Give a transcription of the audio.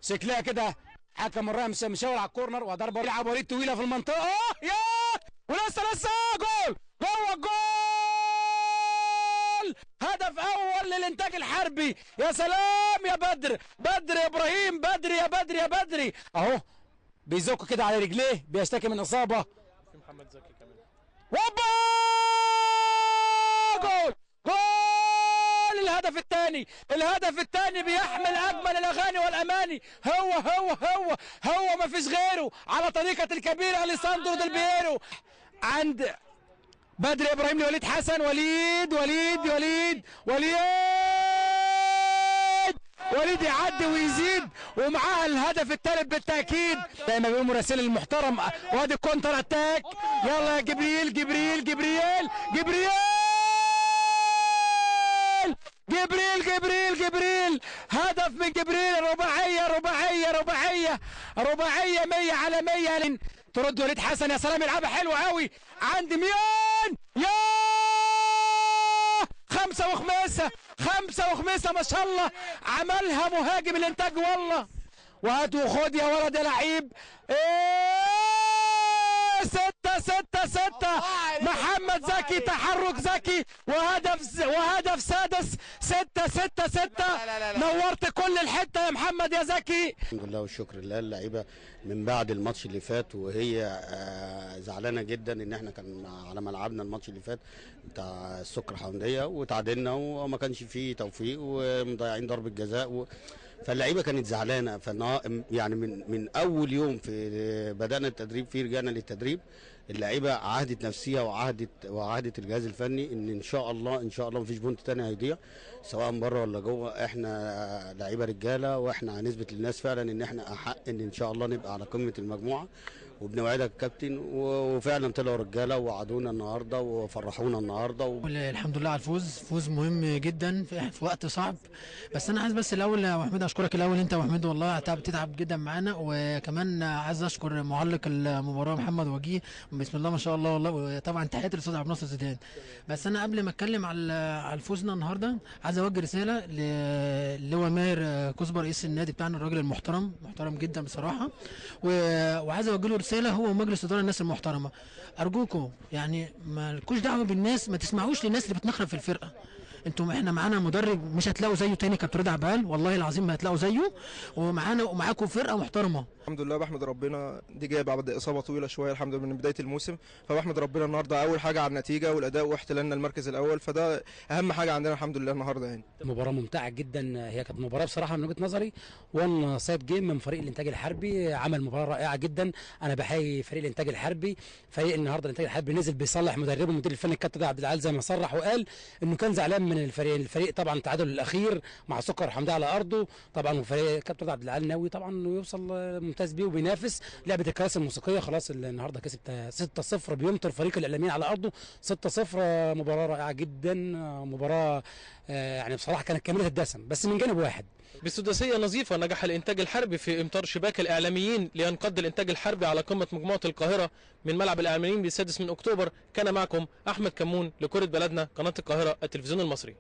شكلها كده حكم الرمس مشاور على الكورنر وضربه لعب وليد طويله في المنطقه. يا ولسه جول جوه الجول. هدف اول للانتاج الحربي. يا سلام يا بدر، بدر يا ابراهيم، بدر يا بدر يا بدري اهو بيزق كده على رجليه، بيشتكي من اصابه. في محمد زكي كمان. وبا جول جول. الهدف الثاني، الهدف الثاني بيحمل اجمل الاغاني والاماني. هو ما فيش غيره على طريقه الكبير اليساندرو ديل بييرو. عند بدر ابراهيم لوليد حسن، وليد يعدي ويزيد ومعاها الهدف الثالث بالتاكيد. زي ما بيقول مراسل المحترم، وادي كونتر اتاك. يلا يا جبريل هدف من جبريل. رباعيه 100 على 100. ترد وليد حسن، يا سلام يلعبها حلوه قوي عند ميان. يا خمسه وخميسه ما شاء الله، عملها مهاجم الانتاج والله. وهات وخد يا ولد يا لعيب. 6 محمد زكي، تحرك زكي وهدف سادس. 6 نورت كل الحته يا محمد يا زكي. الحمد لله والشكر لله. اللعيبه من بعد الماتش اللي فات وهي زعلانه جدا ان احنا كان على ملعبنا الماتش اللي فات بتاع السكر حمديه وتعادلنا وما كانش فيه توفيق ومضيعين ضربه جزاء فاللعيبه كانت زعلانه. يعني من اول يوم في بدانا التدريب فيه رجعنا للتدريب، اللعيبه عهدت نفسها وعهدت الجهاز الفني ان شاء الله مفيش بونت تاني هيضيع سواء بره ولا جوه. احنا لعيبه رجاله واحنا هنثبت للناس فعلا ان احنا احق ان شاء الله نبقى على قمه المجموعه، وبنوعدك الكابتن. وفعلا طلعوا رجاله ووعدونا النهارده وفرحونا النهارده الحمد لله على الفوز، فوز مهم جدا في وقت صعب. بس انا عايز بس الاول يا محمد اشكرك الاول انت وحميد، والله بتتعب جدا معانا. وكمان عايز اشكر معلق المباراه محمد وجيه، بسم الله ما شاء الله والله. وطبعا تحياتي للاستاذ عبد الناصر زيدان. بس انا قبل ما اتكلم على فوزنا النهارده عايز اوجه رساله اللي هو ماهر كزبر رئيس النادي بتاعنا، الراجل المحترم جدا بصراحه. وعايز اوجه له رساله هو ومجلس اداره الناس المحترمه. ارجوكم يعني ما لكوش دعوه بالناس، ما تسمعوش للناس اللي بتنخرب في الفرقه. احنا معانا مدرب مش هتلاقوا زيه تاني، كابتن رضا عبال والله العظيم ما هتلاقوا زيه. ومعاكم فرقه محترمه. الحمد لله بحمد ربنا، دي جايه بعد اصابه طويله شويه الحمد لله من بدايه الموسم، فبحمد ربنا النهارده اول حاجه على النتيجه والاداء واحتلالنا المركز الاول، فده اهم حاجه عندنا الحمد لله النهارده. يعني مباراه ممتعه جدا، هي كانت مباراه بصراحه من وجهه نظري وان سايد جيم من فريق الانتاج الحربي، عمل مباراه رائعه جدا. انا بحيي فريق الانتاج الحربي. فريق النهارده الانتاج الحربي نزل بيصلح مدربه المدير الفني الكابتن عبد العال زي ما صرح وقال انه كان زعلان من الفريق طبعا التعادل الاخير مع سكر حمديه على ارضه طبعا. وفريق الكابتن عبد العال ناوي طبعا انه يوصل ممتاز بيه وبينافس. لعبه الكراسي الموسيقيه خلاص النهارده كسب 6-0 بيمطر فريق الاعلاميين على ارضه 6-0. مباراه رائعه جدا، مباراه يعني بصراحه كانت كامله الدسم بس من جانب واحد. بسداسيه نظيفه نجح الانتاج الحربي في امطار شباك الاعلاميين لينقض الانتاج الحربي على قمه مجموعه القاهره من ملعب الاعلاميين بالسادس من اكتوبر. كان معكم احمد كمون لكره بلدنا، قناه القاهره، التلفزيون المصري.